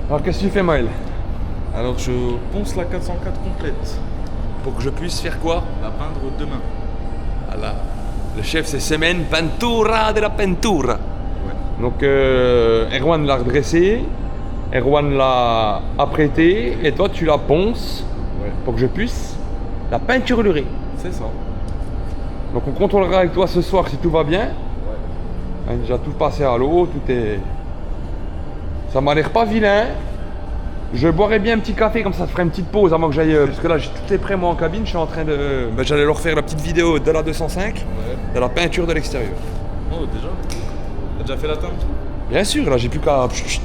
Alors qu'est-ce que tu fais, Maël? Alors je ponce la 404 complète. Pour que je puisse faire quoi? La peindre demain. Voilà. Le chef, c'est semaine Pintura de la Pintura. Ouais. Donc, Erwan l'a redressé, Erwan l'a apprêté, et toi, tu la ponces Ouais. pour que je puisse la peinturer. C'est ça. Donc, on contrôlera avec toi ce soir si tout va bien. Ouais. On a déjà tout passé à l'eau, tout est... Ça m'a l'air pas vilain. Je boirais bien un petit café, comme ça, je ferai une petite pause avant que j'aille... parce que là, j'ai tout est prêt, moi, en cabine. Je suis en train de... j'allais leur faire la petite vidéo de la 205, Ouais. de la peinture de l'extérieur. Oh déjà. T'as déjà fait la teinte? Bien sûr, là, j'ai plus qu'à... Chut.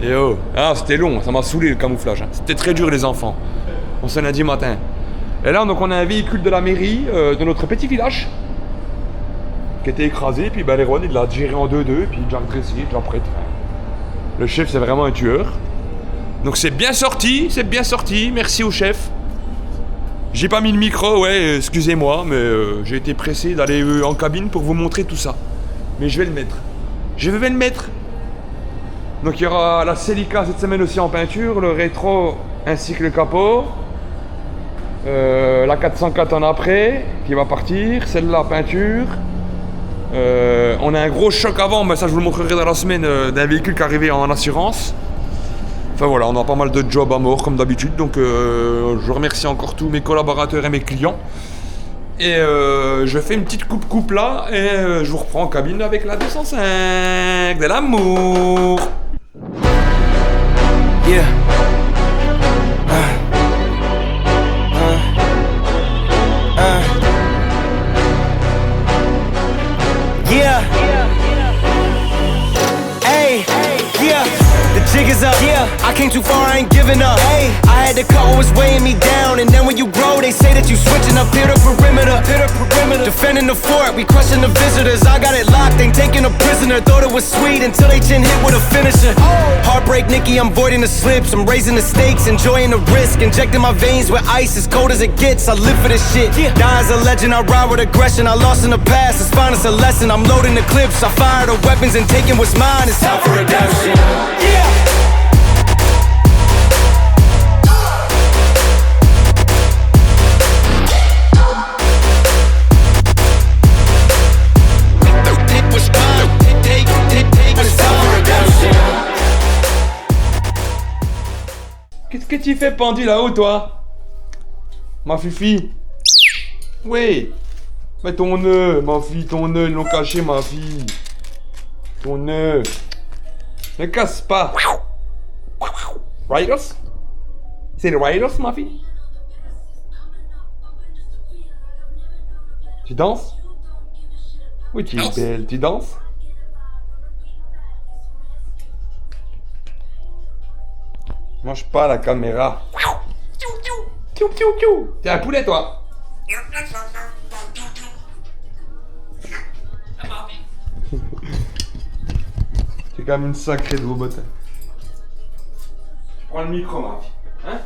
Et oh, ah, c'était long, ça m'a saoulé le camouflage. Hein. C'était très dur, les enfants. On s'en a dit matin. Et là, donc, on a un véhicule de la mairie, de notre petit village, qui était écrasé. Puis, ben, Erwan, il l'a géré en 2-2, puis il l'a redressé, il l'a prêt. Le chef, c'est vraiment un tueur. Donc, c'est bien sorti, merci au chef. J'ai pas mis le micro, ouais, excusez-moi, mais j'ai été pressé d'aller en cabine pour vous montrer tout ça. Mais je vais le mettre. Je vais le mettre. Donc il y aura la Celica cette semaine aussi en peinture, le rétro ainsi que le capot. La 404 en après qui va partir, celle-là peinture. On a un gros choc avant, mais ça je vous le montrerai dans la semaine, d'un véhicule qui est arrivé en assurance. Enfin voilà, on a pas mal de jobs à mort comme d'habitude, donc je remercie encore tous mes collaborateurs et mes clients. Et je fais une petite coupe là et je vous reprends en cabine avec la 205 de l'amour. Yeah. Yeah. Hey. Yeah. The jig is up. Yeah. I came too far, I ain't giving up. Hey. I had to cut what was weighing me down, and then when you grow, they say that you switching up. Hit a perimeter. Defending the fort, we crushing the visitors. I got it locked, ain't taking a prisoner. Thought it was sweet until they chin hit with a finisher. Heartbreak, Nicky, I'm voiding the slips. I'm raising the stakes, enjoying the risk. Injecting my veins with ice, as cold as it gets. I live for this shit. Die as a legend, I ride with aggression. I lost in the past, it's fine, it's a lesson. I'm loading the clips, I fire the weapons and taking what's mine. It's time for redemption. Yeah. Qu'est-ce que tu fais pendu là-haut, toi? Ma fifi? Oui. Mais ton nœud, ma fille, ton nœud, ils l'ont caché, ma fille. Ton nœud. Ne casse pas. Riders? C'est le Riders, ma fille? Tu danses? Oui, tu es belle. Tu danses? Mange pas la caméra. T'es un poulet, toi. T'es quand même une sacrée de robotin. Je prends le micro, ma fille. Hein?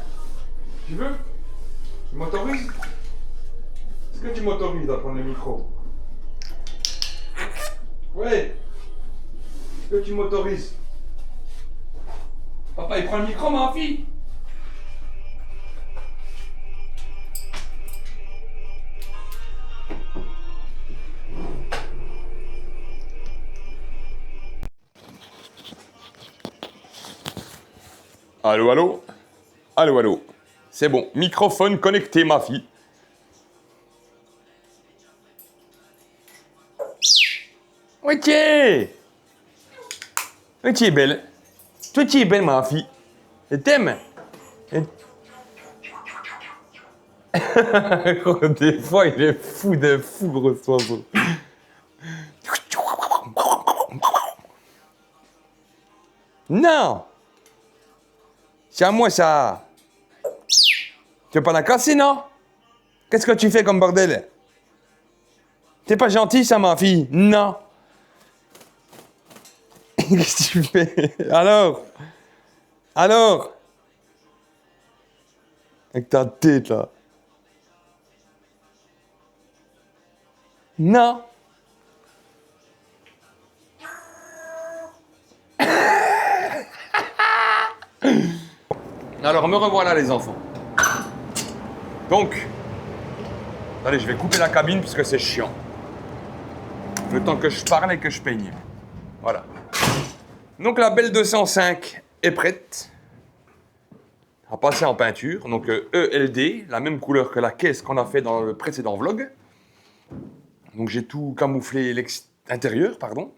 Tu veux? Tu m'autorises? Est-ce que tu m'autorises à prendre le micro? Ouais. Est-ce que tu m'autorises? Papa, il prend le micro, ma fille. Allô, allô? Allô, allô? C'est bon, microphone connecté, ma fille. Ok. Oui, tu es belle. Toi, tu es belle, ma fille. Je t'aime. Des fois, il est fou, gros oiseau. Non. C'est à moi, ça. Tu veux pas la casser, non? Qu'est-ce que tu fais comme bordel? T'es pas gentil, ça, ma fille? Non. Qu'est-ce que tu fais? Alors? Avec ta tête, là. Non. Alors, me revoilà les enfants. Donc, allez, je vais couper la cabine puisque c'est chiant. Le temps que je parle et que je peigne. Voilà. Donc, la belle 205 est prête à passer en peinture. Donc, ELD, la même couleur que la caisse qu'on a fait dans le précédent vlog. Donc, j'ai tout camouflé l'intérieur, pardon,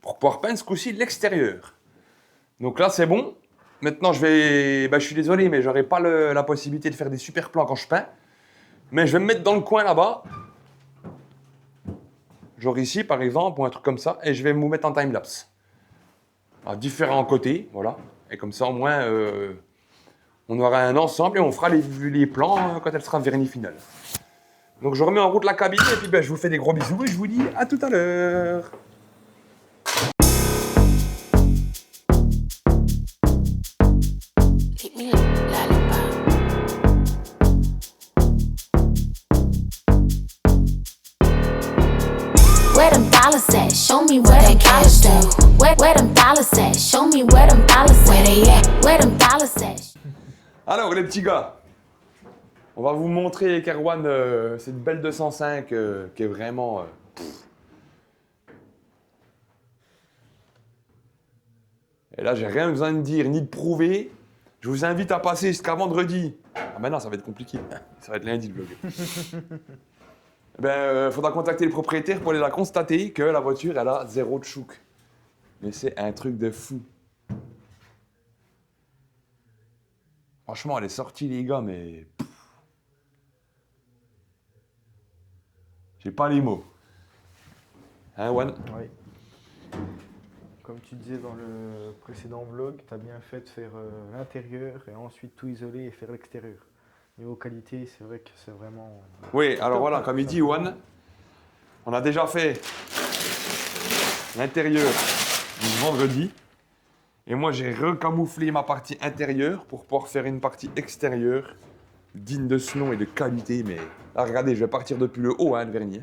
pour pouvoir peindre ce coup-ci l'extérieur. Donc là, c'est bon. Maintenant, je suis désolé, mais j'aurai pas la possibilité de faire des super plans quand je peins. Mais je vais me mettre dans le coin là-bas. Genre ici, par exemple, ou un truc comme ça. Et je vais me mettre en time-lapse. À différents côtés, voilà. Et comme ça, au moins, on aura un ensemble et on fera les plans quand elle sera vernie finale. Donc, je remets en route la cabine et puis je vous fais des gros bisous et je vous dis à tout à l'heure. Where them dollars at? Show me where them dollars at. Where them dollars at? Show me where them dollars at. Where they at? Where them dollars at? Alors les petits gars, on va vous montrer Kerwan, cette belle 205 qui est vraiment... Et là, j'ai rien besoin de dire ni de prouver. Je vous invite à passer jusqu'à vendredi. Ah maintenant, ça va être compliqué. Ça va être lundi le vlog. Faudra contacter le propriétaire pour aller la constater que la voiture, elle a 0 de chouk. Mais c'est un truc de fou. Franchement, elle est sortie, les gars, mais... J'ai pas les mots. Hein, Juan? Oui. Comme tu disais dans le précédent vlog, tu as bien fait de faire l'intérieur et ensuite tout isoler et faire l'extérieur. Niveau qualité, c'est vrai que c'est vraiment... Oui, alors voilà, comme il dit Juan, on a déjà fait l'intérieur du vendredi. Et moi, j'ai recamouflé ma partie intérieure pour pouvoir faire une partie extérieure digne de ce nom et de qualité. Mais là, regardez, je vais partir depuis le haut, hein, le vernis.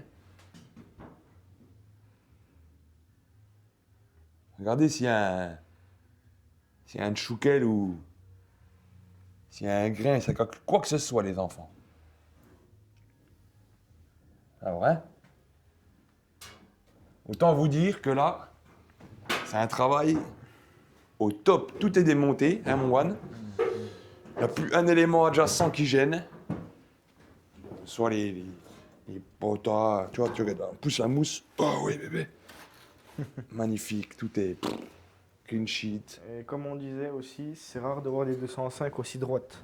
Regardez s'il y a un chouquel ou s'il y a un grain, quoi que ce soit, les enfants. Alors, hein? Autant vous dire que là, c'est un travail au top. Tout est démonté, hein, mon Juan? Il n'y a plus un élément adjacent qui gêne. Soit les potas, tu vois, on pousse la mousse. Oh oui, bébé. Magnifique, tout est clean sheet. Et comme on disait aussi, c'est rare de voir des 205 aussi droites.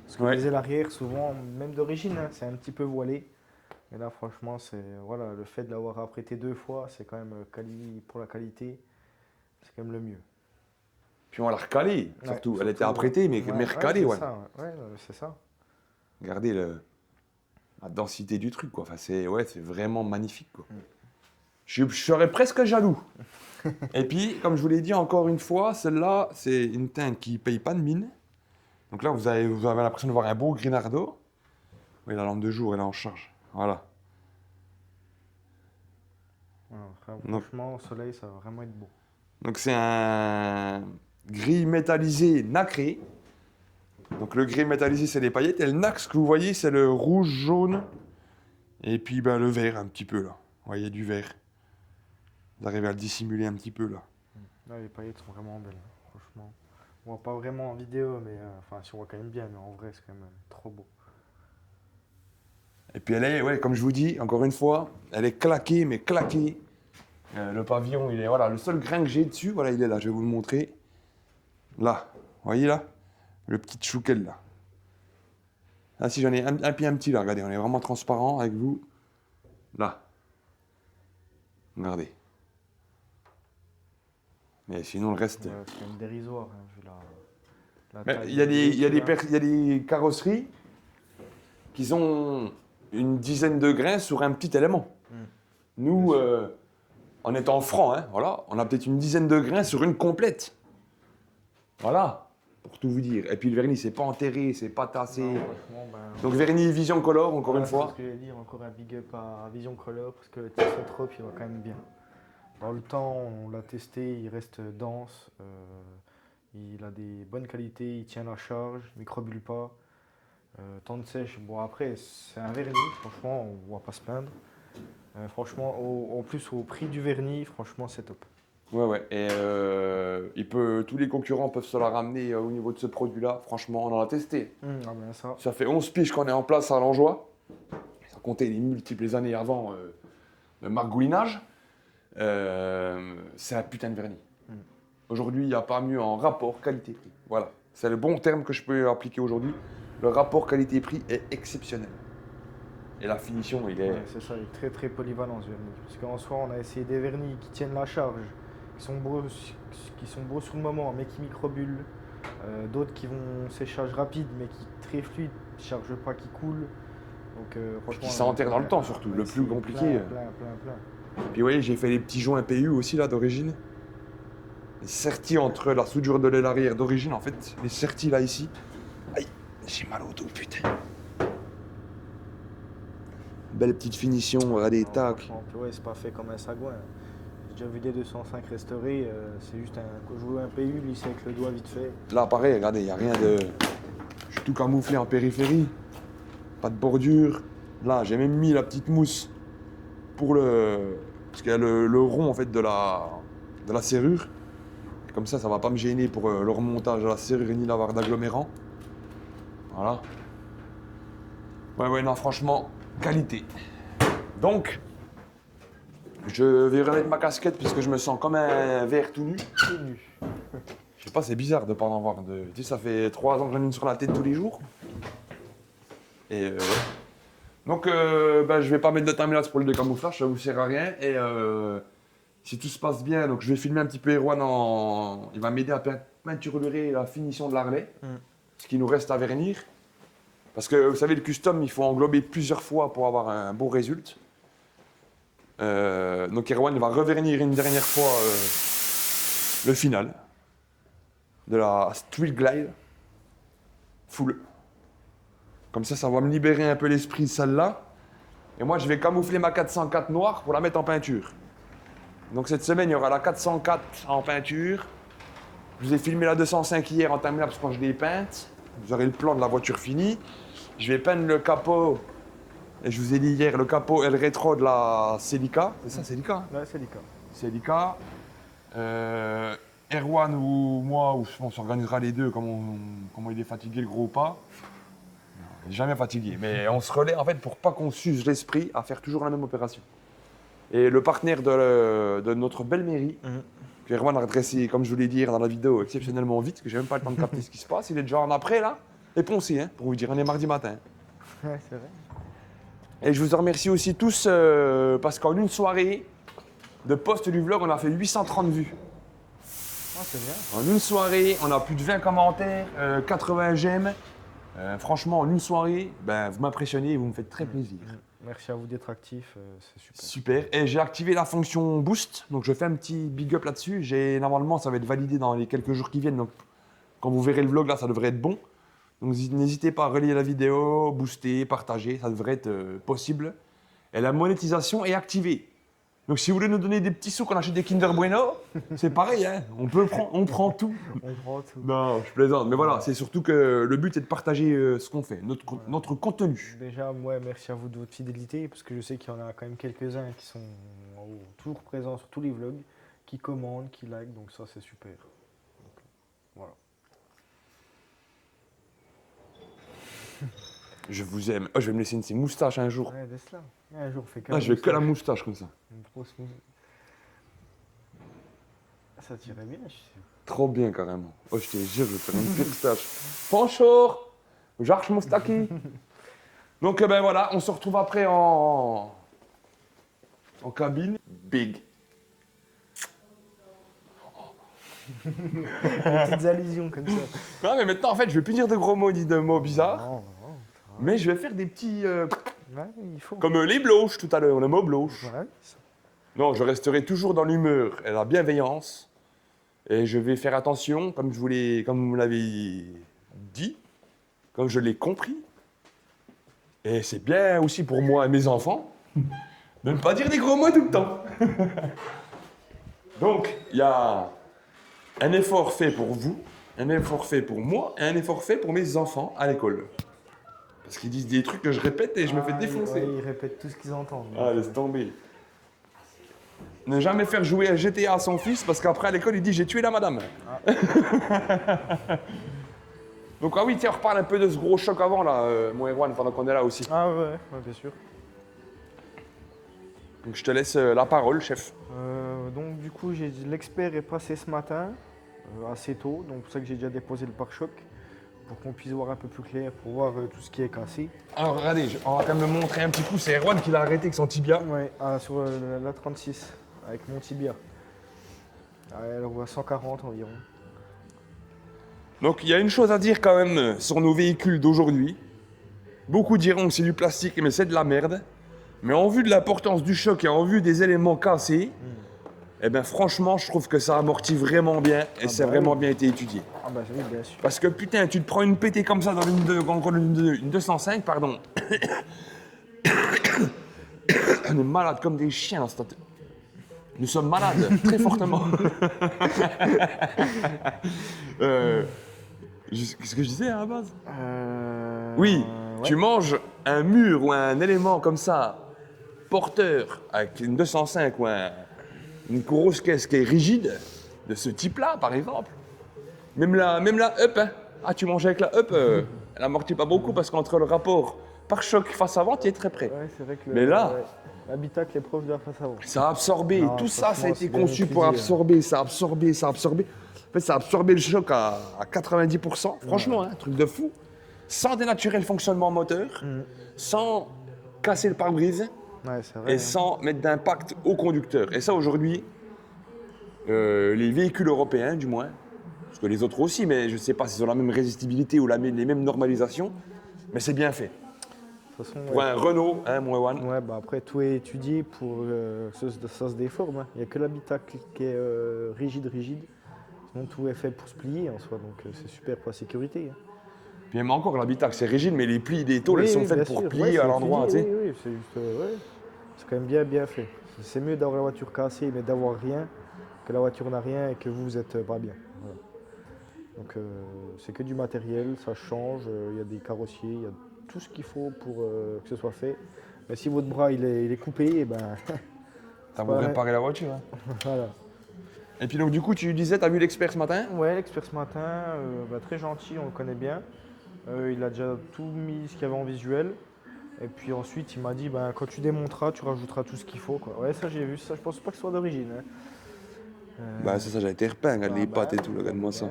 Parce que Ouais. les ailes arrière, souvent, même d'origine, hein, c'est un petit peu voilé. Et là, franchement, c'est voilà, le fait de l'avoir apprêté 2 fois, c'est quand même pour la qualité, c'est quand même le mieux. Puis on l'a recalée, surtout. Ouais, Elle était apprêtée, mais recalée, ouais. ouais. C'est ça. Regardez la densité du truc, quoi. Enfin, c'est vraiment magnifique, quoi. Je serais presque jaloux. Et puis, comme je vous l'ai dit encore une fois, celle-là, c'est une teinte qui ne paye pas de mine. Donc là, vous avez l'impression de voir un beau Grinardo. Oui, la lampe de jour, elle est en charge. Voilà. Franchement, au soleil, ça va vraiment être beau. Donc c'est un gris métallisé nacré. Donc le gris métallisé, c'est les paillettes. Et le nacre, ce que vous voyez, c'est le rouge, jaune. Et puis le vert, un petit peu, là. Vous voyez, du vert. Vous arrivez à le dissimuler un petit peu, là. Là, les paillettes sont vraiment belles, hein, franchement. On voit pas vraiment en vidéo, mais enfin, si on voit quand même bien, mais en vrai, c'est quand même trop beau. Et puis elle est, comme je vous dis, encore une fois, elle est claquée, mais claquée. Le pavillon, il est, voilà, le seul grain que j'ai dessus, voilà, il est là, je vais vous le montrer. Là, vous voyez là? Le petit chouquel, là. Ah si, j'en ai un petit, là, regardez, on est vraiment transparent avec vous. Là. Regardez. Mais sinon, le reste... C'est quand même dérisoire, hein, vu la Mais taille il y a du véhicule, hein. des carrosseries qui ont une dizaine de grains sur un petit élément. Nous, en étant francs, hein, voilà, on a peut-être une dizaine de grains sur une complète. Voilà, pour tout vous dire. Et puis le vernis, c'est pas enterré, c'est pas tassé. Non, franchement, Donc vernis Vision Color, encore une fois. C'est ce que j'allais dire, encore un big up à Vision Color, parce que le Tissotrop, il va quand même bien. Dans le temps, on l'a testé, il reste dense, Il a des bonnes qualités, il tient la charge, il microbule pas. Temps de sèche, bon après c'est un vernis, franchement on va pas se plaindre. Franchement, en plus au prix du vernis, franchement c'est top. Ouais. Et tous les concurrents peuvent se la ramener au niveau de ce produit-là. Franchement, on en a testé. Ah ben ça. Ça fait 11 piges qu'on est en place à Langeois. Sans compter les multiples années avant le margouinage. C'est un putain de vernis. Aujourd'hui, il n'y a pas mieux en rapport qualité-prix. Voilà. C'est le bon terme que je peux appliquer aujourd'hui. Le rapport qualité-prix est exceptionnel. Et la finition, il est... Ouais, c'est ça, il est très très polyvalent ce vernis. Parce qu'en soi, on a essayé des vernis qui tiennent la charge, qui sont beaux sur le moment, mais qui microbulent. D'autres qui vont séchage rapide, mais qui très fluide, qui ne chargent pas, qui coulent. Donc, franchement, Qui s'enterre dans le temps surtout, le plus compliqué. Plein. Puis vous voyez, j'ai fait les petits joints PU aussi là d'origine. Les sertis entre la soudure de l'aile arrière d'origine en fait. Les sertis là ici. Aïe, j'ai mal au dos putain. Belle petite finition, regardez, tac. Ouais, c'est pas fait comme un sagouin. J'ai déjà vu des 205 restaurés, c'est juste jouer un PU, lisser avec le doigt vite fait. Là pareil, regardez, il n'y a rien de... Je suis tout camouflé en périphérie. Pas de bordure. Là, j'ai même mis la petite mousse pour le... Parce qu'il y a le rond en fait de la serrure. Et comme ça va pas me gêner pour le remontage de la serrure ni l'avoir d'agglomérant. Voilà. Ouais, non, franchement, qualité. Donc, je vais remettre ma casquette puisque je me sens comme un verre tout nu. Je sais pas, c'est bizarre de pas en avoir. Tu sais, ça fait 3 ans que j'en ai une sur la tête tous les jours. Et ouais. Donc, je vais pas mettre de timelapse pour le décamouflage, ça vous sert à rien. Et si tout se passe bien, donc je vais filmer un petit peu Erwan il va m'aider à peinturer la finition de l'harley, ce qui nous reste à vernir. Parce que vous savez, le custom, il faut englober plusieurs fois pour avoir un bon résultat. Donc Erwan il va revernir une dernière fois le final de la Street Glide full. Comme ça va me libérer un peu l'esprit de celle-là. Et moi, je vais camoufler ma 404 noire pour la mettre en peinture. Donc cette semaine, il y aura la 404 en peinture. Je vous ai filmé la 205 hier en timelapse quand je l'ai peinte. Vous aurez le plan de la voiture fini. Je vais peindre le capot. Et je vous ai dit hier, le capot et le rétro de la Celica. C'est ça, Celica? Ouais, Celica. Celica. Erwan ou moi, on s'organisera les deux, comment il est fatigué, le gros ou pas. Il n'est jamais fatigué, mais on se relaie en fait pour pas qu'on s'use l'esprit à faire toujours la même opération. Et le partenaire de notre belle mairie, que Erwan a redressé, comme je vous l'ai dit hier dans la vidéo, exceptionnellement vite, que j'ai même pas le temps de capter ce qui se passe, il est déjà en après là, et poncé, hein, pour vous dire, on est mardi matin. Ouais, c'est vrai. Et je vous remercie aussi tous parce qu'en une soirée de post du vlog, on a fait 830 vues. Ah, c'est bien. En une soirée, on a plus de 20 commentaires, 80 j'aime. Franchement, en une soirée, vous m'impressionnez et vous me faites très plaisir. Merci à vous d'être actifs, c'est super. Super. Et j'ai activé la fonction Boost, donc je fais un petit big up là-dessus. Normalement, ça va être validé dans les quelques jours qui viennent, donc quand vous verrez le vlog là, ça devrait être bon. Donc n'hésitez pas à relayer la vidéo, booster, partager, ça devrait être possible. Et la monétisation est activée. Donc si vous voulez nous donner des petits sous qu'on achète des Kinder Bueno, c'est pareil, hein, on prend tout. On prend tout. Non, je plaisante, mais voilà, c'est surtout que le but est de partager ce qu'on fait, notre contenu. Déjà, moi, merci à vous de votre fidélité, parce que je sais qu'il y en a quand même quelques-uns qui sont toujours présents sur tous les vlogs, qui commandent, qui like, donc ça c'est super. Donc, voilà. Je vous aime. Oh, je vais me laisser une moustache un jour. Ouais, laisse-la. Un jour, fais Je vais que la moustache comme ça. Une grosse moustache. Ça tirait bien, je sais. Trop bien carrément. Oh, je te jure, je vais faire une petite moustache. Bonjour, Georges Moustaki. Donc voilà, on se retrouve après en cabine. Big. Des petites allusions comme ça. Non mais maintenant en fait, je vais plus dire de gros mots ni de mots bizarres. Non, Mais je vais faire des petits... ouais, il faut. comme les bloches tout à l'heure, le mot bloche. Ouais, Non, je resterai toujours dans l'humeur et la bienveillance. Et je vais faire attention, comme vous me l'avez dit, comme je l'ai compris. Et c'est bien aussi pour moi et mes enfants de ne pas dire des gros mots tout le temps. Donc, il y a un effort fait pour vous, Un effort fait pour moi et un effort fait pour mes enfants à l'école. Parce qu'ils disent des trucs que je répète et je me fais défoncer. Ils répètent tout ce qu'ils entendent. Ah, laisse tomber. Ne jamais faire jouer à GTA à son fils parce qu'après à l'école il dit j'ai tué la madame. Donc ah oui, tiens, on reparle un peu de ce gros choc avant là, mon Erwan, pendant qu'on est là aussi. Ah ouais, bien sûr. Donc je te laisse la parole, chef. Donc du coup, l'expert est passé ce matin, assez tôt, donc c'est pour ça que j'ai déjà déposé le pare-choc, pour qu'on puisse voir un peu plus clair, pour voir tout ce qui est cassé. Alors regardez, on va quand même me montrer un petit coup, c'est Erwan qui l'a arrêté avec son tibia. Ouais, sur la 36, avec mon tibia. Elle voit 140 environ. Donc il y a une chose à dire quand même sur nos véhicules d'aujourd'hui. Beaucoup diront que c'est du plastique, mais c'est de la merde. Mais en vue de l'importance du choc et en vue des éléments cassés, eh ben franchement, je trouve que ça amortit vraiment bien et c'est vraiment bien été étudié. Ah bah oui, bien sûr. Parce que putain, tu te prends une pétée comme ça dans une 205, pardon. On est malades comme des chiens dans cette... Nous sommes malades, très fortement. Qu'est-ce que je disais à la base? Oui, ouais. Tu manges un mur ou un élément comme ça, porteur, avec une 205 ou une grosse caisse qui est rigide, de ce type-là, par exemple. Même la up, hein. Ah, tu manges avec la up, elle amortit pas beaucoup parce qu'entre le rapport pare-choc face avant, tu es très près. Ouais, c'est vrai que mais là, l'habitacle est proche de la face avant. Ça a absorbé, non, tout ça, ça a été conçu pour absorber, ça a absorbé. En fait, ça a absorbé le choc à 90%, franchement, hein, un truc de fou. Sans dénaturer le fonctionnement moteur, sans casser le pare-brise, et sans mettre d'impact au conducteur. Et ça, aujourd'hui, les véhicules européens, du moins, parce que les autres aussi, mais je ne sais pas s'ils ont la même résistibilité ou les mêmes normalisations, mais c'est bien fait. De toute façon, pour un Renault, hein, mon Ewan. Ouais, bah après, tout est étudié pour que ça se déforme. Hein. Il n'y a que l'habitacle qui est rigide. Sinon, tout est fait pour se plier en soi, donc c'est super pour la sécurité. Hein. Puis même encore, l'habitacle, c'est rigide, mais les plis des tôles, elles sont faites pour plier à l'endroit. Oui, c'est juste... c'est quand même bien fait. C'est mieux d'avoir la voiture cassée, mais d'avoir rien, que la voiture n'a rien et que vous êtes pas bien. Voilà. Donc c'est que du matériel, ça change, il y a des carrossiers, il y a tout ce qu'il faut pour que ce soit fait. Mais si votre bras il est coupé, et ben... T'as beau réparer la voiture. Hein. Voilà. Et puis donc du coup, tu disais, t'as vu l'expert ce matin? Ouais, l'expert ce matin, très gentil, on le connaît bien. Il a déjà tout mis ce qu'il y avait en visuel. Et puis ensuite, il m'a dit, quand tu démonteras, tu rajouteras tout ce qu'il faut. Quoi. Ouais, ça j'ai vu, ça je pense pas que ce soit d'origine. Hein. C'est ça, j'ai été repeint, regarde les pattes et tout, regarde-moi ça.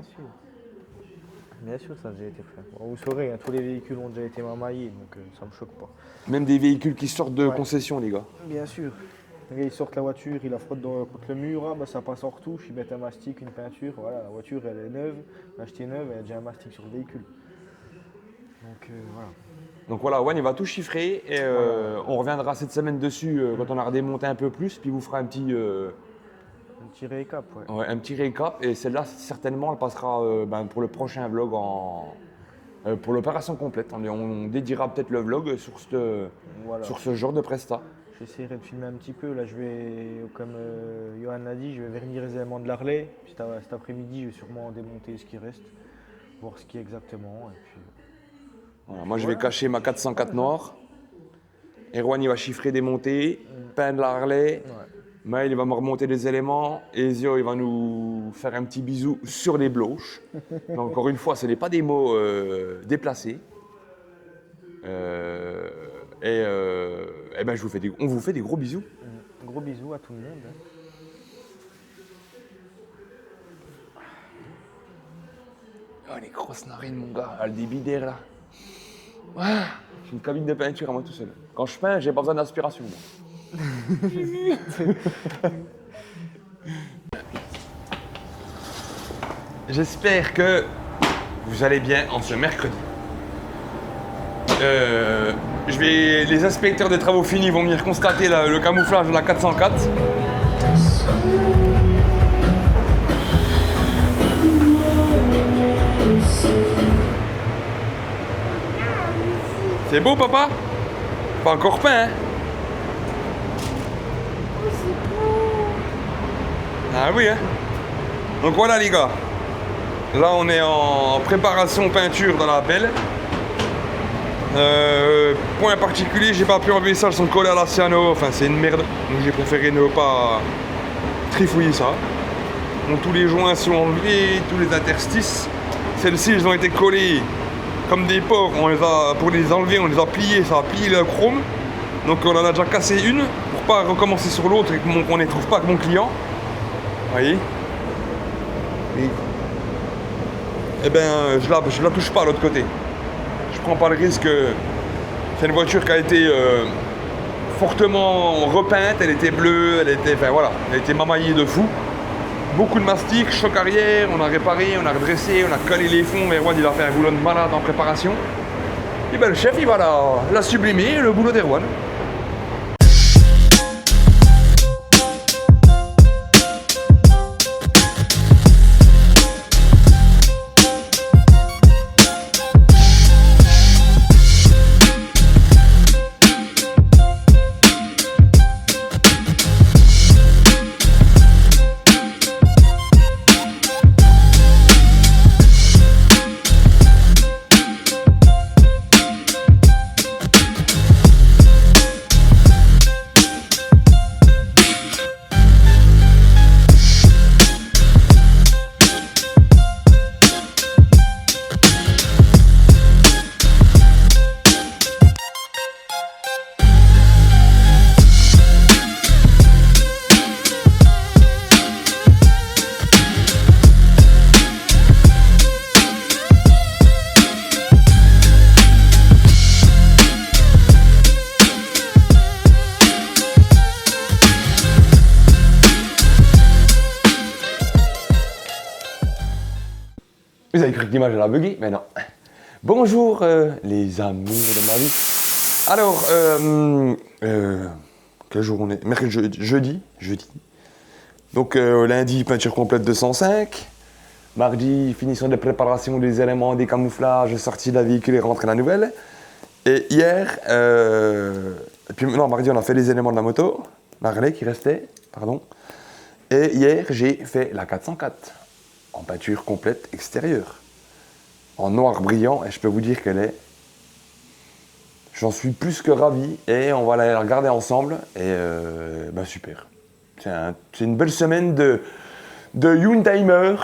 Bien sûr, ça a déjà été fait. Bon, vous saurez, hein, tous les véhicules ont déjà été mamaillés, donc ça me choque pas. Même des véhicules qui sortent de concession, les gars. Bien sûr. Les gars, ils sortent la voiture, ils la frottent contre le mur, ça passe en retouche, ils mettent un mastic, une peinture, voilà, la voiture elle est neuve, l'achetée neuve, elle a déjà un mastic sur le véhicule. Donc voilà. Donc voilà, One il va tout chiffrer et on reviendra cette semaine dessus quand on a redémonté un peu plus, puis vous fera un petit récap, ouais, un petit récap et celle-là certainement elle passera pour le prochain vlog pour l'opération complète. On dédiera peut-être le vlog sur ce genre de presta. J'essaierai de filmer un petit peu. Là, je vais, comme Johan l'a dit, je vais vernir les éléments de l'Harley. Puis cet après-midi, je vais sûrement démonter ce qui reste, voir ce qui est exactement. Et puis... Voilà, moi, je vais cacher ma 404 noire. Erwan, il va chiffrer, démonter, peindre la Harley. Ouais. Maël, il va me remonter les éléments. Ezio, il va nous faire un petit bisou sur les bloches. Donc, encore une fois, ce n'est pas des mots déplacés. On vous fait des gros bisous. Gros bisous à tout le monde. Oh, les grosses narines, mon gars. Le débit d'air, là. Ouais. J'ai une cabine de peinture à moi tout seul. Quand je peins, j'ai pas besoin d'aspiration. J'espère que vous allez bien en ce mercredi. Les inspecteurs des travaux finis vont venir constater le camouflage de la 404. C'est beau, papa? Pas encore peint, hein? Ah oui, hein? Donc voilà, les gars. Là, on est en préparation peinture dans la belle. Point particulier, j'ai pas pu enlever ça, elles sont collées à la cyano. Enfin, c'est une merde. Donc j'ai préféré ne pas trifouiller ça. Donc tous les joints sont enlevés, tous les interstices. Celles-ci, elles ont été collées comme des porcs. Pour les enlever, on les a pliées, ça a plié le chrome. Donc on en a déjà cassé une pour pas recommencer sur l'autre et qu'on ne les trouve pas avec mon client. Vous voyez. Et ben je la touche pas à l'autre côté. Je prends pas le risque. C'est une voiture qui a été fortement repeinte, elle était bleue, elle était mamaillée de fou. Beaucoup de mastic, choc arrière, on a réparé, on a redressé, on a collé les fonds, mais Erwan il a fait un boulot de malade en préparation. Et ben le chef il va la sublimer, le boulot d'Erwan. Vous avez cru que l'image elle a bugué, mais non. Bonjour les amours de ma vie. Alors, quel jour on est? Mercredi, jeudi. Donc lundi, peinture complète 205. Mardi, finition de préparation des éléments, des camouflages, sortie de la véhicule et rentrée la nouvelle. Et hier, mardi on a fait les éléments de la moto, la relais qui restait, pardon. Et hier, j'ai fait la 404. En peinture complète extérieure, en noir brillant, et je peux vous dire qu'elle est... J'en suis plus que ravi, et on va la regarder ensemble, et super. C'est une belle semaine de Youngtimer,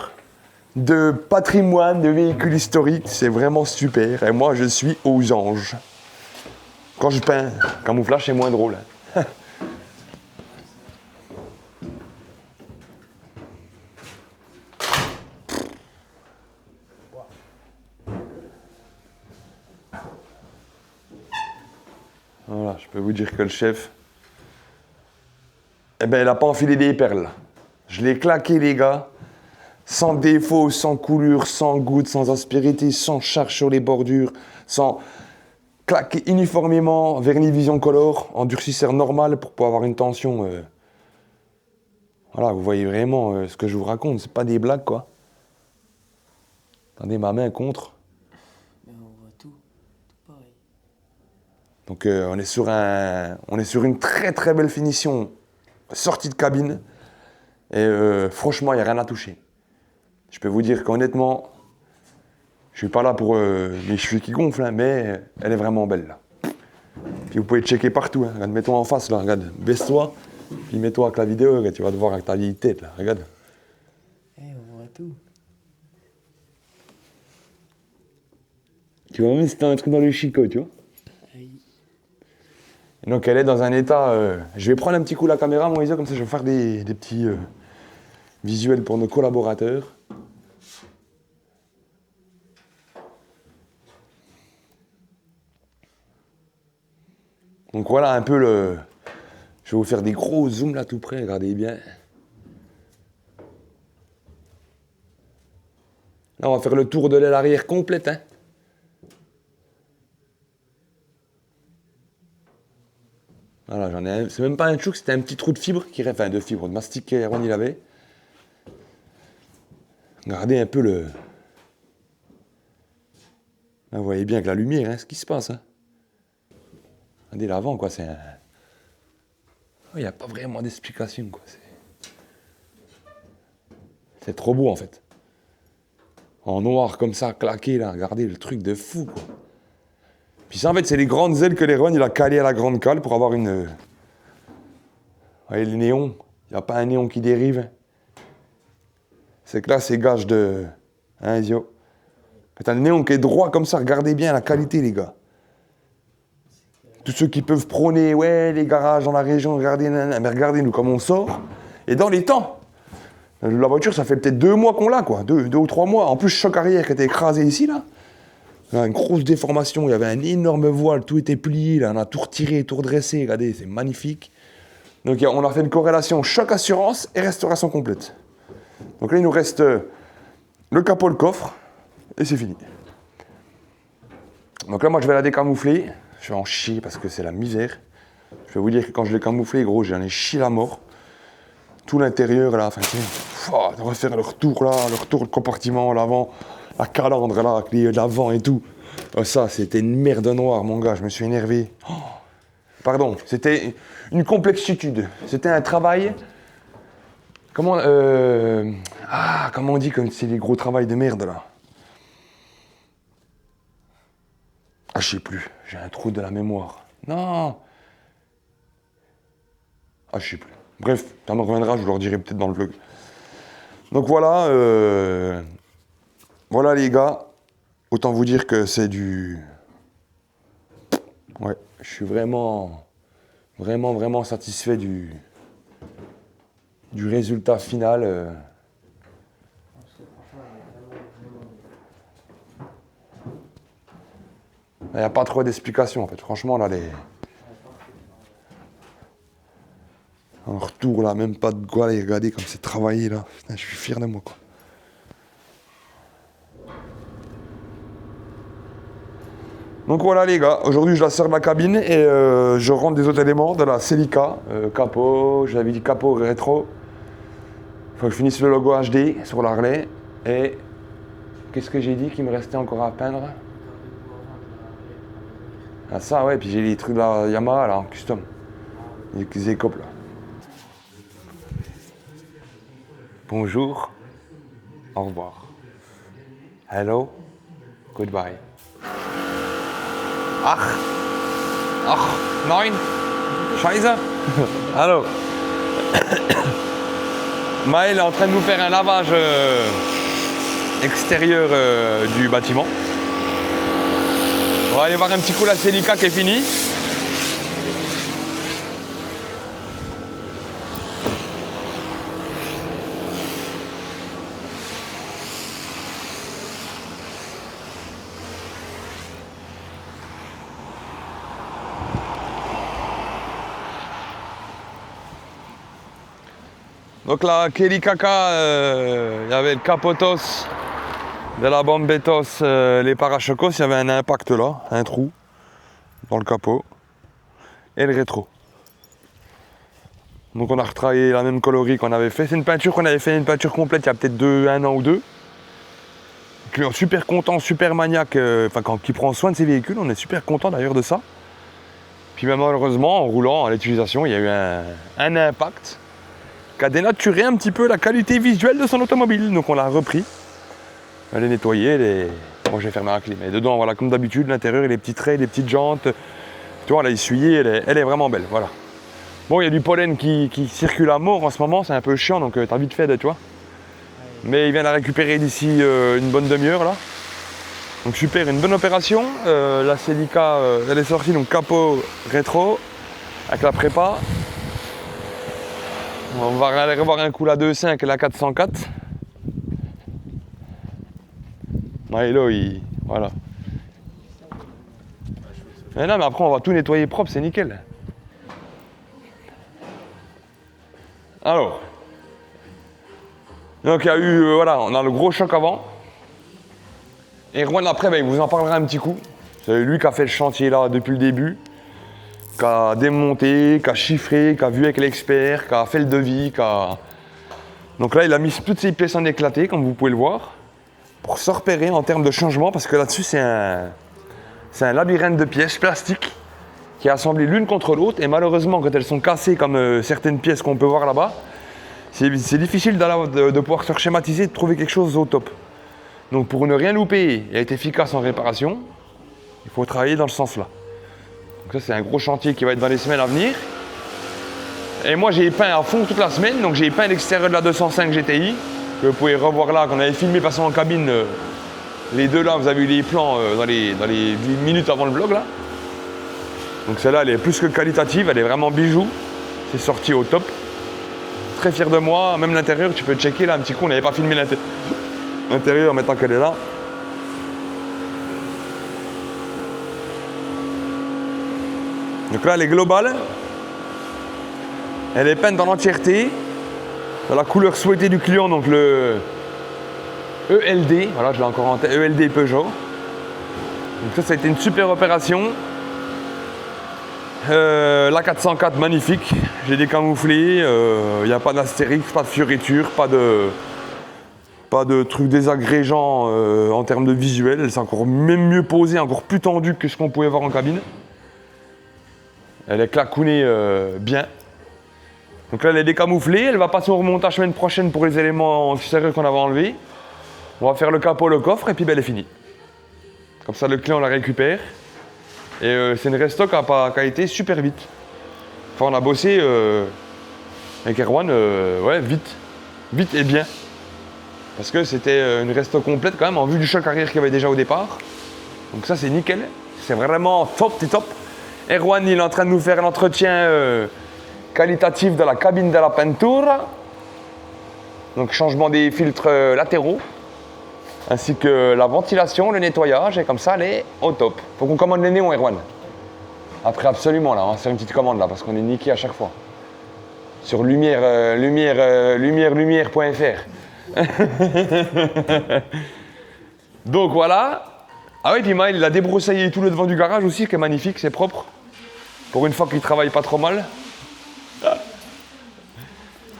de patrimoine, de véhicules historiques, c'est vraiment super, et moi je suis aux anges. Quand je peins, camouflage c'est moins drôle. Voilà, je peux vous dire que le chef, il n'a pas enfilé des perles. Je l'ai claqué, les gars, sans défaut, sans coulure, sans goutte, sans aspérité, sans charge sur les bordures, sans claquer uniformément, vernis Vision Color, en durcisseur normal pour pouvoir avoir une tension. Voilà, vous voyez vraiment ce que je vous raconte, c'est pas des blagues, quoi. Attendez, ma main contre. Donc on est sur une très très belle finition, sortie de cabine, et franchement il n'y a rien à toucher. Je peux vous dire qu'honnêtement, je suis pas là pour mes cheveux qui gonflent, hein, mais elle est vraiment belle là. Puis vous pouvez checker partout, hein. Regarde, mets-toi en face là, regarde, baisse-toi, puis mets-toi avec la vidéo, regarde, tu vas te voir avec ta vieille tête là, regarde. On voit tout. Tu vois même si t'as un truc dans le chicot, tu vois. Et donc elle est dans un état... je vais prendre un petit coup la caméra, mon Isa, comme ça je vais faire des petits visuels pour nos collaborateurs. Donc voilà un peu le... Je vais vous faire des gros zooms là tout près, regardez bien. Là on va faire le tour de l'aile arrière complète, hein. Voilà, j'en ai un. C'est même pas un chouk, c'était un petit trou de fibre, de mastic qu'Erwan il avait. Regardez un peu le... Là, vous voyez bien avec la lumière, hein, ce qui se passe. Hein. Regardez l'avant, quoi, c'est un... Il n'y a pas vraiment d'explication, quoi. C'est trop beau, en fait. En noir comme ça, claqué là, regardez le truc de fou quoi. Puis ça en fait c'est les grandes ailes que l'Erwan il a calées à la grande cale pour avoir une... Vous voyez le néon, il n'y a pas un néon qui dérive. C'est que là c'est gage de... Hein Zio? Quand t'as un néon qui est droit comme ça, regardez bien la qualité les gars. Tous ceux qui peuvent prôner, ouais les garages dans la région, regardez, mais regardez nous comme on sort. Et dans les temps. La voiture, ça fait peut-être 2 mois qu'on l'a, quoi. 2 ou 3 mois. En plus, choc arrière qui était écrasé ici, là. Là, une grosse déformation. Il y avait un énorme voile. Tout était plié, là. On a tout retiré, tout redressé. Regardez, c'est magnifique. Donc, on a fait une corrélation choc assurance et restauration complète. Donc là, il nous reste le capot, le coffre. Et c'est fini. Donc là, moi, je vais la décamoufler. Je vais en chier parce que c'est la misère. Je vais vous dire que quand je l'ai camouflé, gros, j'en ai chié la mort. Tout l'intérieur là, enfin, de refaire le retour là, le compartiment, l'avant, la calandre là, avec l'avant et tout. Ça, c'était une merde noire, mon gars, je me suis énervé. Oh, pardon, c'était une complexitude. C'était un travail. Comment on dit quand c'est les gros travails de merde là? Ah, je sais plus, j'ai un trou de la mémoire. Non. Ah, je sais plus. Bref, ça me reviendra, je vous le redirai peut-être dans le vlog. Donc voilà, voilà les gars, autant vous dire que c'est du... Ouais, je suis vraiment satisfait du résultat final. Il n'y a pas trop d'explications en fait, franchement là les... Un retour là, même pas de quoi aller regarder comme c'est travaillé là. Putain, je suis fier de moi quoi. Donc voilà les gars, aujourd'hui je la sors de la cabine et je rentre des autres éléments de la Celica, capot, j'avais dit capot rétro. Faut que je finisse le logo HD sur l'Harley et qu'est-ce que j'ai dit qu'il me restait encore à peindre? Ah ça ouais, puis j'ai les trucs de la Yamaha là en custom, les écopes là. Bonjour, au revoir, hello, goodbye. Ach, nein, scheiße, allô. Maël est en train de nous faire un lavage extérieur du bâtiment. On va aller voir un petit coup la Celica qui est finie. Donc la Kelikaka, il y avait le capotos de la bombetos, les parachocos, il y avait un impact là, un trou dans le capot et le rétro. Donc on a retravaillé la même coloris qu'on avait fait. C'est une peinture qu'on avait fait, une peinture complète il y a peut-être 1 an ou 2. Client super content, super maniaque, qui prend soin de ses véhicules, on est super content d'ailleurs de ça. Puis même malheureusement en roulant à l'utilisation, il y a eu un impact qui a dénaturé un petit peu la qualité visuelle de son automobile. Donc on l'a repris, elle est nettoyée, bon j'ai fermé la clim. Et dedans, voilà, comme d'habitude, l'intérieur, les petits traits, les petites jantes, tu vois, elle a essuyé, elle est vraiment belle, voilà. Bon, il y a du pollen qui circule à mort en ce moment, c'est un peu chiant, donc t'as vite fait de, tu vois. Mais il vient la récupérer d'ici une bonne demi-heure là. Donc super, une bonne opération. La Celica, elle est sortie, donc capot rétro, avec la prépa. On va aller revoir un coup la 2.5 et la 404. Milo, voilà. Mais non, mais après, on va tout nettoyer propre, c'est nickel. Alors. Donc, il y a eu, voilà, on a le gros choc avant. Et Erwan, après, il vous en parlera un petit coup. C'est lui qui a fait le chantier là depuis le début. Qui a démonté, qui a chiffré, qui a vu avec l'expert, qui a fait le devis, Donc là, il a mis toutes ces pièces en éclaté, comme vous pouvez le voir, pour se repérer en termes de changement, parce que là-dessus, c'est un labyrinthe de pièces plastiques qui est assemblé l'une contre l'autre, et malheureusement, quand elles sont cassées, comme certaines pièces qu'on peut voir là-bas, c'est difficile de pouvoir se schématiser et de trouver quelque chose au top. Donc pour ne rien louper et être efficace en réparation, il faut travailler dans ce sens-là. Donc ça c'est un gros chantier qui va être dans les semaines à venir. Et moi j'ai peint à fond toute la semaine, donc j'ai peint l'extérieur de la 205 GTI, que vous pouvez revoir là, qu'on avait filmé passant en cabine. Les deux là, vous avez eu les plans dans les 10 minutes avant le vlog là. Donc celle-là elle est plus que qualitative, elle est vraiment bijou. C'est sorti au top. Très fier de moi, même l'intérieur, tu peux checker là un petit coup, on n'avait pas filmé l'intérieur maintenant qu'elle est là. Donc là elle est globale. Elle est peinte dans l'entièreté, dans la couleur souhaitée du client, donc le ELD, voilà je l'ai encore en tête, ELD Peugeot. Donc ça a été une super opération. La 404 magnifique, j'ai décamouflé, il n'y a pas d'astérix, pas de fioriture, pas de trucs désagrégeants en termes de visuel. Elle s'est encore même mieux posée, encore plus tendue que ce qu'on pouvait voir en cabine. Elle est clacounée bien. Donc là elle est décamouflée, elle va passer au remontage semaine prochaine pour les éléments extérieurs qu'on avait enlevés. On va faire le capot, le coffre et puis ben, elle est finie. Comme ça le client la récupère. Et c'est une resto qui a été super vite. Enfin on a bossé avec Erwan, ouais vite et bien. Parce que c'était une resto complète quand même en vue du choc arrière qu'il y avait déjà au départ. Donc ça c'est nickel, c'est vraiment top. Erwan il est en train de nous faire l'entretien qualitatif de la cabine de la peinture. Donc changement des filtres latéraux. Ainsi que la ventilation, le nettoyage, et comme ça elle est au top. Faut qu'on commande les néons, Erwan. Après absolument là, on va faire une petite commande là parce qu'on est niqué à chaque fois. Sur lumière.fr. Donc voilà. Ah oui, puis Maël il a débroussaillé tout le devant du garage aussi, qui est magnifique, c'est propre. Pour une fois qu'il travaille pas trop mal.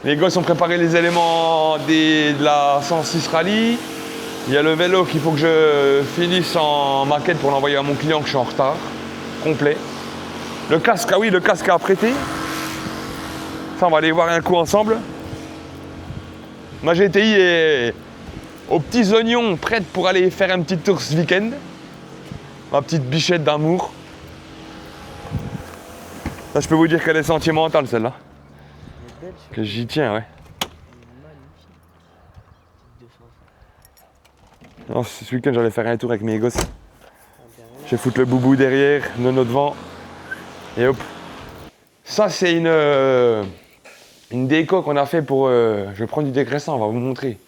Les gosses ont préparé les éléments de la 106 Rallye. Il y a le vélo qu'il faut que je finisse en maquette pour l'envoyer à mon client, que je suis en retard, complet. Le casque, ah oui, le casque à apprêter. Ça, on va aller voir un coup ensemble. Ma GTI est aux petits oignons, prête pour aller faire un petit tour ce week-end. Ma petite bichette d'amour. Là, je peux vous dire qu'elle est sentimentale, celle-là. Que j'y tiens, ouais. Non, ce week-end j'allais faire un tour avec mes gosses. Je vais foutre le boubou derrière, nono devant. Et hop. Ça c'est une déco qu'on a fait pour... je vais prendre du dégraissant, on va vous montrer.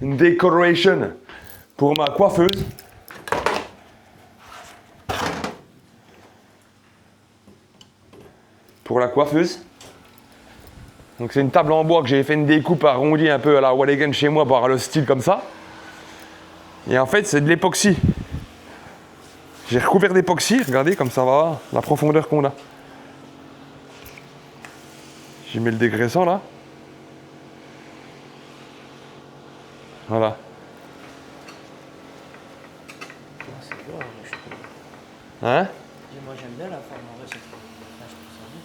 Une decoration pour ma coiffeuse. Pour la coiffeuse. Donc c'est une table en bois que j'ai fait une découpe arrondie un peu à la Walligan chez moi pour avoir le style comme ça. Et en fait c'est de l'époxy. J'ai recouvert d'époxy, regardez comme ça va, la profondeur qu'on a. J'y mets le dégraissant là. Voilà. C'est beau, hein, je trouve. Hein? Moi j'aime bien la forme en vrai, je trouve ça beau.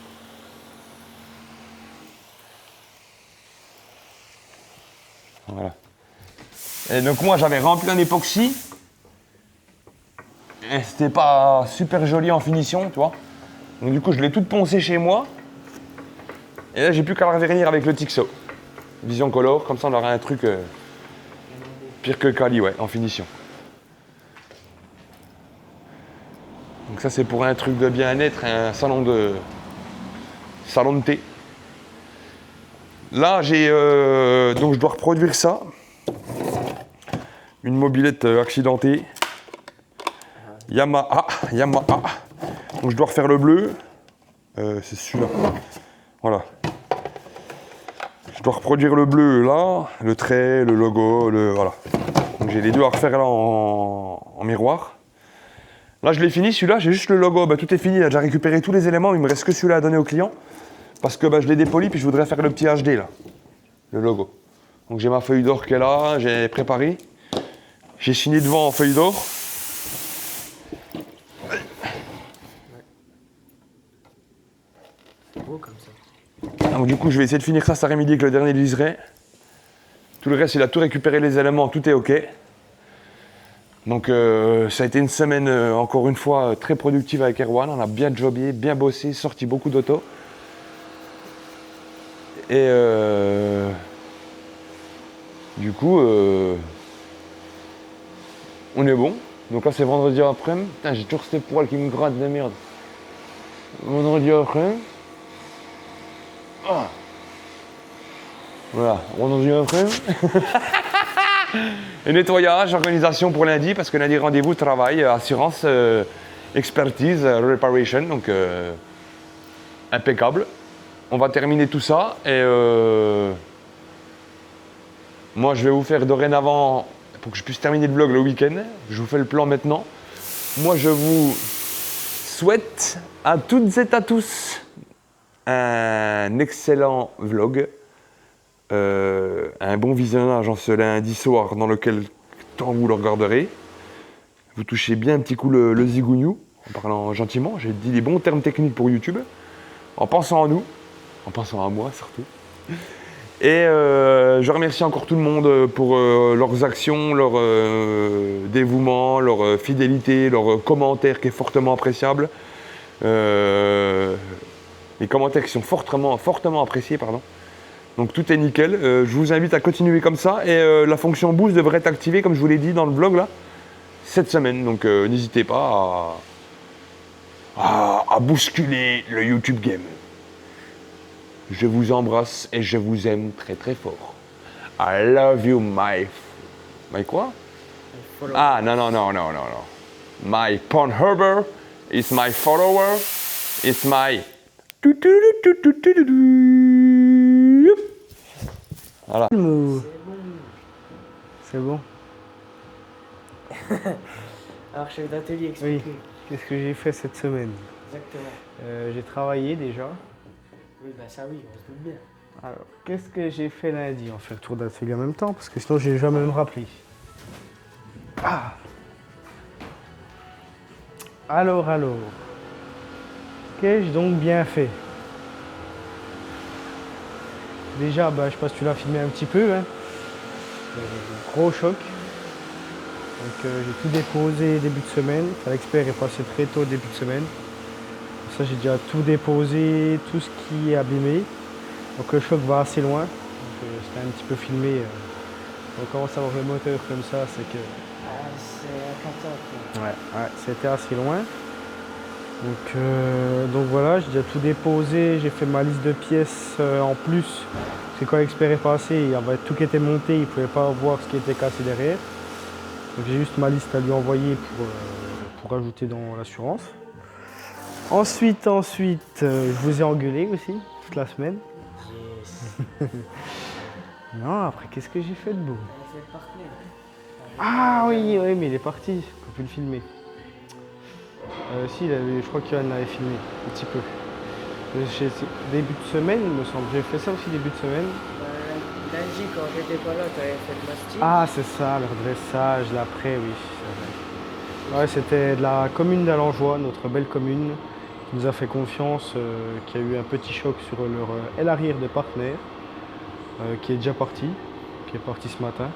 Voilà. Et donc moi j'avais rempli un époxy. Et c'était pas super joli en finition, tu vois. Donc du coup je l'ai toute poncé chez moi. Et là j'ai plus qu'à la vernir avec le Tixo. Vision Color, comme ça on aura un truc pire que quali, ouais, en finition. Donc ça c'est pour un truc de bien-être, un salon de thé. Là j'ai donc je dois reproduire ça. Une mobilette accidentée. Yamaha. Donc je dois refaire le bleu. C'est celui-là. Voilà. Je dois reproduire le bleu là, le trait, le logo, voilà. Donc j'ai les deux à refaire là en miroir. Là je l'ai fini, celui-là, j'ai juste le logo, tout est fini, il a déjà récupéré tous les éléments, il me reste que celui-là à donner au client. Parce que je l'ai dépoli, puis je voudrais faire le petit HD là, le logo. Donc j'ai ma feuille d'or qui est là, j'ai préparé. J'ai signé devant en feuille d'or. C'est beau comme ça. Donc du coup je vais essayer de finir ça cet après-midi avec le dernier liseré. Tout le reste, il a tout récupéré les éléments, tout est OK. Donc ça a été une semaine, encore une fois, très productive avec Erwan. On a bien jobé, bien bossé, sorti beaucoup d'autos. Et du coup, on est bon. Donc là, c'est vendredi après-midi. Putain, j'ai toujours ces poils qui me grattent de merde. Vendredi après-midi. Ah. Voilà, vendredi après-midi. Et nettoyage, organisation pour lundi, parce que lundi, rendez-vous, travail, assurance, expertise, reparation, donc impeccable. On va terminer tout ça et moi je vais vous faire dorénavant, pour que je puisse terminer le vlog le week-end, je vous fais le plan maintenant. Moi je vous souhaite à toutes et à tous un excellent vlog. Un bon visionnage en ce lundi soir dans lequel temps vous le regarderez. Vous touchez bien un petit coup le zigougnou en parlant gentiment. J'ai dit les bons termes techniques pour YouTube. En pensant à nous, en pensant à moi surtout. Et je remercie encore tout le monde pour leurs actions, leur dévouement, leur fidélité, leur commentaire qui est fortement appréciable. Les commentaires qui sont fortement appréciés, pardon. Donc tout est nickel, je vous invite à continuer comme ça et la fonction boost devrait être activée comme je vous l'ai dit dans le vlog là, cette semaine. Donc n'hésitez pas à bousculer le YouTube game. Je vous embrasse et je vous aime très très fort. I love you my quoi? Ah non. My Pornhuber is my follower, is my... Voilà. C'est bon. Alors, chef d'atelier, Oui. expliquez. Qu'est-ce que j'ai fait cette semaine? Exactement. J'ai travaillé déjà. Oui, bah ça oui, on se doute bien. Alors, qu'est-ce que j'ai fait lundi? On fait le tour d'atelier en même temps parce que sinon j'ai jamais me rappelé. Ah. Alors. Qu'ai-je donc bien fait? Déjà, bah, je sais pas si tu l'as filmé un petit peu. Hein. Gros choc. Donc j'ai tout déposé début de semaine. Enfin, l'expert est passé très tôt début de semaine. Pour ça j'ai déjà tout déposé, tout ce qui est abîmé. Donc le choc va assez loin. C'était un petit peu filmé. On commence à voir le moteur comme ça, c'est que... Ah, c'est un 14. Ouais, c'était assez loin. Donc voilà, j'ai déjà tout déposé, j'ai fait ma liste de pièces en plus. Parce que quand l'expert est passé, il y avait tout qui était monté, il ne pouvait pas voir ce qui était cassé derrière. Donc j'ai juste ma liste à lui envoyer pour ajouter dans l'assurance. Ensuite, je vous ai engueulé aussi, toute la semaine. Yes. Non, après, qu'est-ce que j'ai fait de beau? C'est le partenaire. Ah oui, mais il est parti, on peut le filmer. Si, je crois qu'Yann l'avait filmé, un petit peu. Début de semaine, il me semble. J'ai fait ça aussi début de semaine. Lundi, quand j'étais pas là, tu avais fait le mastic. Ah, c'est ça, le redressage, l'après, oui. C'est vrai. Ouais, c'était de la commune d'Alangeois, notre belle commune, qui nous a fait confiance, qui a eu un petit choc sur leur aile arrière de partenaire, qui est déjà parti, qui est parti ce matin.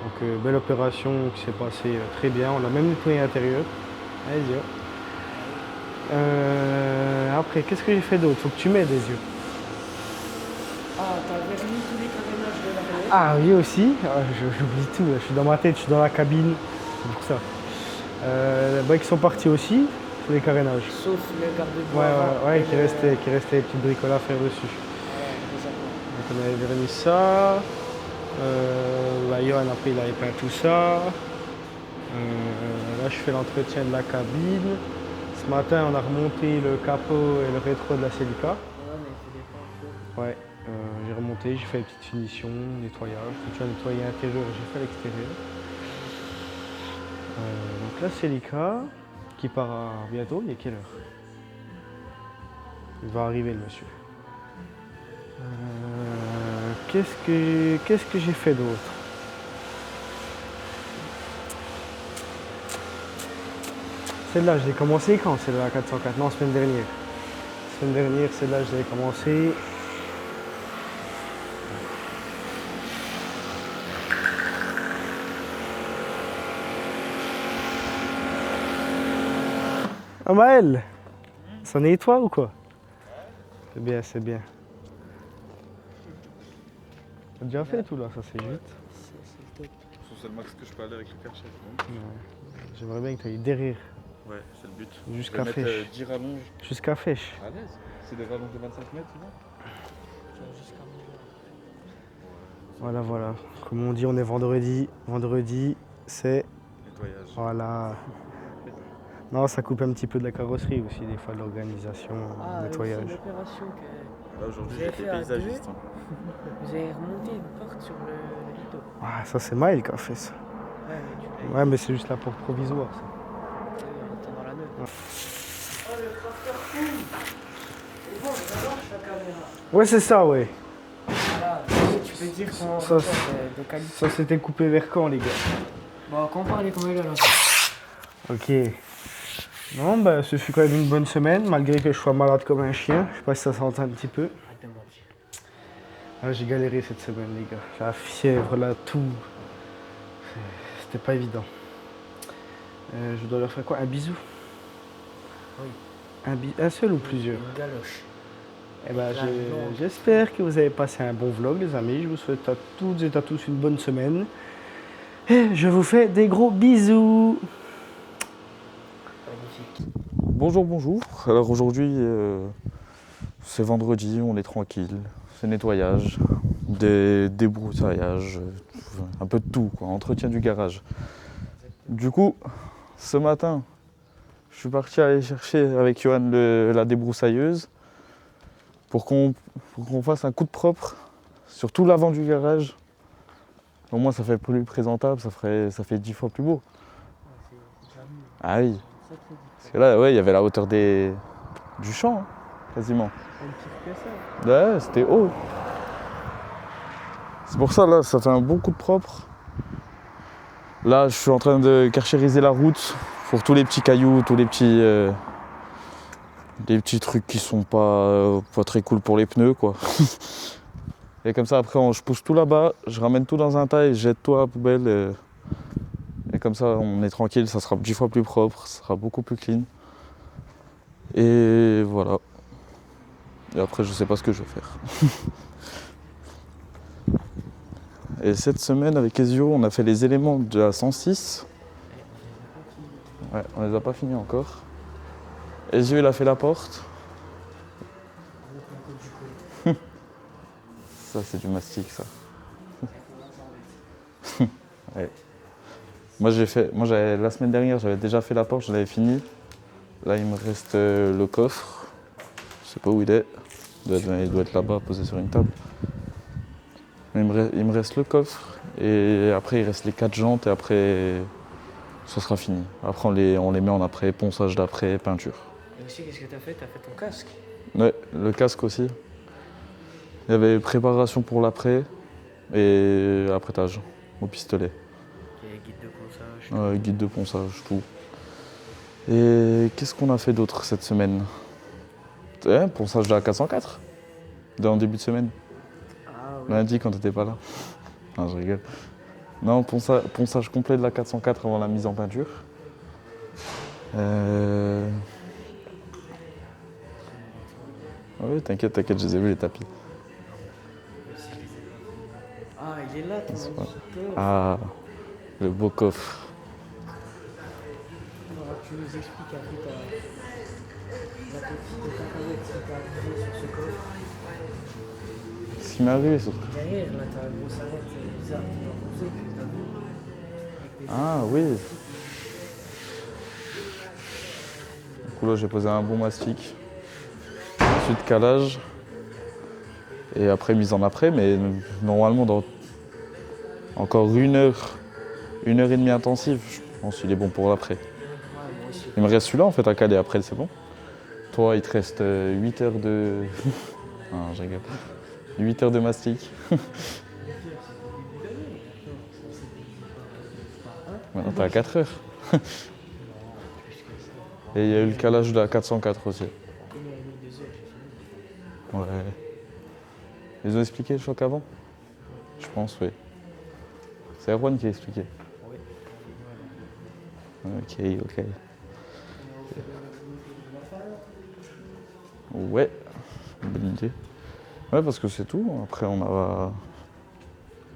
Donc, belle opération qui s'est passée très bien. On a même nettoyé l'intérieur. Allez-y. Après, qu'est-ce que j'ai fait d'autre? Faut que tu m'aides, les yeux. Ah, t'as verni tous les carénages de l'arrière. Ah oui aussi, j'oublie tout, je suis dans ma tête, je suis dans la cabine, c'est pour ça. Ils sont partis aussi, tous les carénages. Sauf le garde-bois. Ouais, qui restait des petites bricoles à faire dessus. Donc on avait verni ça. Là, Johan, après, il avait peint tout ça. Là, je fais l'entretien de la cabine. Ce matin, on a remonté le capot et le rétro de la Celica. Ouais, j'ai remonté, j'ai fait les petites finitions, nettoyage. Quand tu as nettoyé l'intérieur, j'ai fait l'extérieur. Donc la Celica, qui part bientôt, il est quelle heure? Il va arriver, le monsieur. Qu'est-ce que j'ai fait d'autre? Celle-là, je l'ai commencé quand? Celle-là, la 404? Non, semaine dernière. Semaine dernière, celle-là, je l'ai commencé. Ah Maël, ça nettoie ou quoi? C'est bien, c'est bien. T'as déjà fait tout là, ça c'est vite. C'est le max que je peux aller avec le Karcher. J'aimerais bien que tu ailles derrière, Ouais, c'est le but. jusqu'à Je vais mettre Fèche. 10 rallonges. Jusqu'à Fèche. À l'aise. C'est des rallonges de 25 mètres, tu vois. Voilà, voilà. Comme on dit, on est vendredi. Vendredi, c'est... Nettoyage. Voilà. Non, ça coupe un petit peu de la carrosserie aussi, des fois, de l'organisation, nettoyage. C'est une opération que Là aujourd'hui Vous avez j'étais fait à paysagiste. hein. vous avez remonté une porte sur le rideau. Ah, ça c'est Maël qui a fait ça. Ouais, mais tu Ouais, mais c'est juste la porte provisoire, ça. l'as dans la neuve. Ouais, c'est ça, ouais. Voilà, tu peux dire qu'on Ça, de qualité. Ça s'était coupé vers quand, les gars? Bon, comparez comment il est là. Ok. Non, bah, ce fut quand même une bonne semaine, malgré que je sois malade comme un chien. Je sais pas si ça s'entend un petit peu. Arrête de mentir. Ah, j'ai galéré cette semaine, les gars. J'ai la fièvre, là, tout. C'était pas évident. Je dois leur faire quoi? Un bisou? Oui. Un seul ou plusieurs? Une galoche. Eh ben, La longue. j'espère que vous avez passé un bon vlog, les amis. Je vous souhaite à toutes et à tous une bonne semaine. Et je vous fais des gros bisous. Magnifique. Bonjour, bonjour. Alors aujourd'hui, c'est vendredi, on est tranquille. C'est nettoyage, des débroussailllages, un peu de tout, quoi. Entretien du garage. Du coup, ce matin, je suis parti aller chercher avec Johan la débroussailleuse pour qu'on fasse un coup de propre sur tout l'avant du garage. Au moins, ça fait plus présentable, ça fait 10 fois plus beau. Ah oui. Parce que là, ouais, il y avait la hauteur du champ, hein, quasiment. Ouais, c'était haut. C'est pour ça, là, ça fait un bon coup de propre. Là, je suis en train de karchériser la route pour tous les petits cailloux, tous les petits trucs qui sont pas très cool pour les pneus, quoi. Et comme ça, après, je pousse tout là-bas, je ramène tout dans un tas et je jette tout à la poubelle. Et comme ça, on est tranquille, ça sera 10 fois plus propre, ça sera beaucoup plus clean. Et voilà. Et après, je sais pas ce que je vais faire. Et cette semaine, avec Ezio, on a fait les éléments de la 106. Ouais, on les a pas finis encore. Ezio, il a fait la porte. Ça, c'est du mastic, ça. Ouais. Moi, la semaine dernière, j'avais déjà fait la porte, je l'avais fini. Là, il me reste le coffre. Je sais pas où il est. Il doit être là-bas, posé sur une table. Mais il me reste le coffre. Et après, il reste les 4 jantes et après, ça sera fini. Après, on les met en après, ponçage d'après, peinture. Et aussi, qu'est-ce que t'as fait? T'as fait ton casque? Ouais, le casque aussi. Il y avait préparation pour l'après et apprêtage au pistolet. Et guide de ponçage. Guide de ponçage, tout. Et qu'est-ce qu'on a fait d'autre cette semaine? Ponçage de la 404, en début de semaine. Ah oui. Lundi quand t'étais pas là. Non, je rigole. Non, ponçage complet de la 404 avant la mise en peinture. Oui, t'inquiète, je les ai vus les tapis. Ah, il est là, ton C'est magnifique coffre. Ah, le beau coffre. Alors, tu nous expliques un peu la petite cacahuète qui t'est arrivée sur ce coffre. Ce qui m'est arrivé surtout. Derrière, là, t'as une grosse arête bizarre qui doit poser, que t'as vu. Avec des Ah oui. Du coup là j'ai posé un bon mastic. Ensuite calage. Et après mise en après, mais normalement dans encore 1 heure, 1 heure et demie intensive, je pense qu'il est bon pour l'après. Ouais, moi aussi. Il me reste celui-là en fait à caler après, c'est bon. Toi il te reste 8 heures de. Non, je rigole. 8 heures de mastic. Maintenant t'es à 4 heures. Et il y a eu le calage de la 404 aussi. Comme il a mis 2 heures, j'ai fini. Ouais. Ils ont expliqué le choc avant? Je pense, oui. C'est Erwan qui a expliqué. Oui. Ok. Ouais, bonne idée. Ouais, parce que c'est tout. Après, on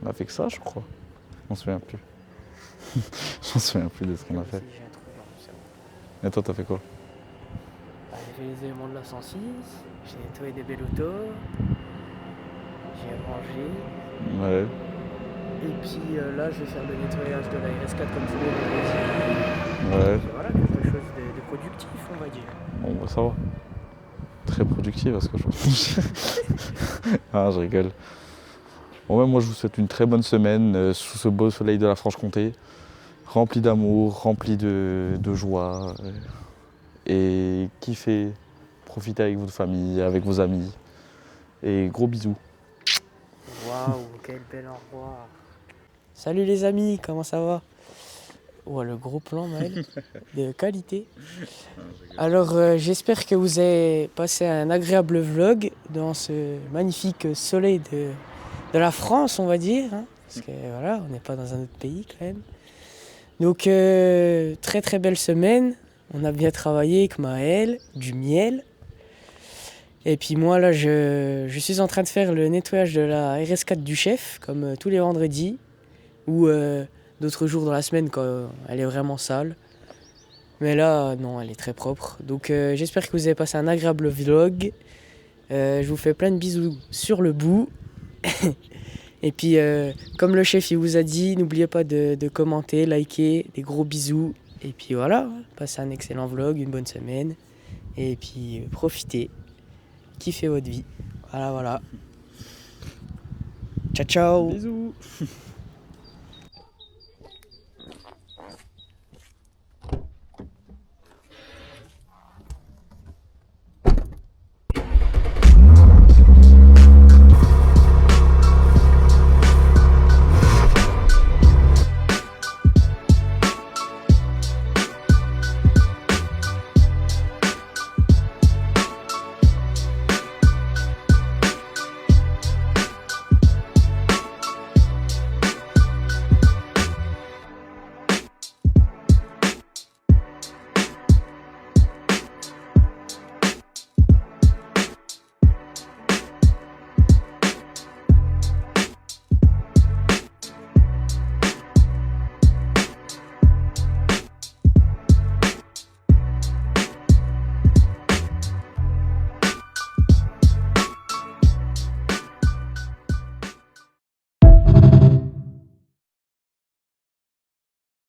a fait que ça, je crois. Je m'en souviens plus. Je m'en souviens plus de ce qu'on a fait. Si, j'ai un truc dans mon cerveau. Et toi, t'as fait quoi? Bah, j'ai fait les éléments de la 106, j'ai nettoyé des belles autos, j'ai rangé, Ouais. et puis là je vais faire le nettoyage de la RS4 comme tous les vendredis. Ouais. Et voilà, quelque chose de productif on va dire. Bon, bah, ça va. Très productif parce que ah, je rigole. Bon, ouais, moi, je vous souhaite une très bonne semaine sous ce beau soleil de la Franche-Comté, rempli d'amour, rempli de joie. Et kiffez, profitez avec votre famille, avec vos amis. Et gros bisous. Waouh, quel bel au revoir. Salut les amis, comment ça va? Oh, le gros plan, Maël, de qualité. Alors, j'espère que vous avez passé un agréable vlog dans ce magnifique soleil de la France, on va dire. Hein, parce que voilà, on n'est pas dans un autre pays quand même. Donc, très très belle semaine. On a bien travaillé avec Maël, du miel. Et puis moi, là, je suis en train de faire le nettoyage de la RS4 du chef, comme tous les vendredis. Ou d'autres jours dans la semaine quand elle est vraiment sale. Mais là, non, elle est très propre. Donc j'espère que vous avez passé un agréable vlog. Je vous fais plein de bisous sur le bout. Et puis, comme le chef il vous a dit, n'oubliez pas de commenter, liker, des gros bisous. Et puis voilà, passez un excellent vlog, une bonne semaine. Et puis profitez, kiffez votre vie. Voilà, voilà. Ciao, ciao. Bisous.